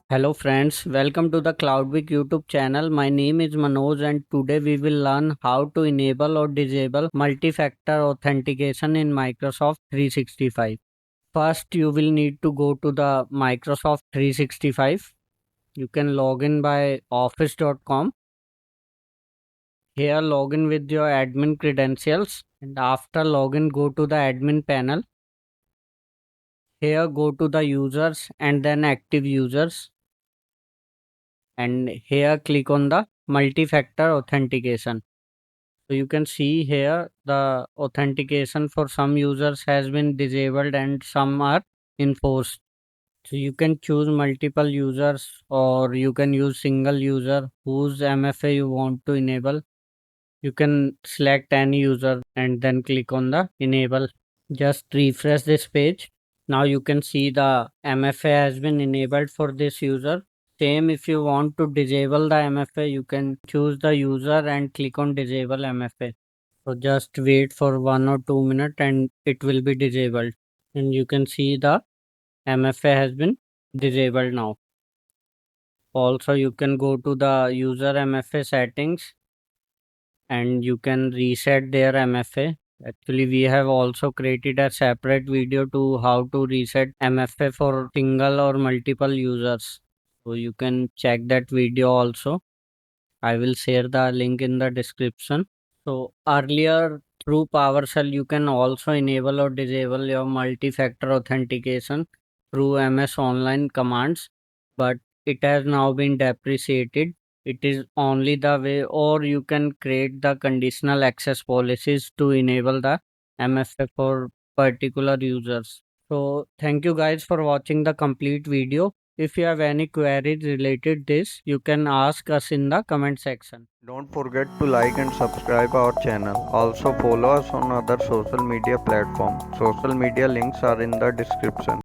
Hello friends, welcome to the CloudWeek YouTube channel. My name is Manoj and today we will learn how to enable or disable multi-factor authentication in Microsoft 365. First, you will need to go to the Microsoft 365. You can log in by office.com. Here log in with your admin credentials and after login go to the admin panel. Here go to the users and then active users. And here click on the multi-factor authentication. So you can see here the authentication for some users has been disabled and some are enforced. So you can choose multiple users or you can use single user whose MFA you want to enable. You can select any user and then click on the enable. Just refresh this page. Now you can see the MFA has been enabled for this user. Same if you want to disable the MFA, you can choose the user and click on disable MFA. So just wait for 1 or 2 minutes and it will be disabled. And you can see the MFA has been disabled now. Also you can go to the user MFA settings and you can reset their MFA. Actually, we have also created a separate video to how to reset MFA for single or multiple users. So you can check that video also. I will share the link in the description. So earlier through PowerShell, you can also enable or disable your multi-factor authentication through MS Online commands, but it has now been deprecated. It is only the way, or you can create the conditional access policies to enable the MFA for particular users. So thank you guys for watching the complete video. If you have any queries related this, you can ask us in the comment section. Don't forget to like and subscribe our channel. Also follow us on other social media platforms. Social media links are in the description.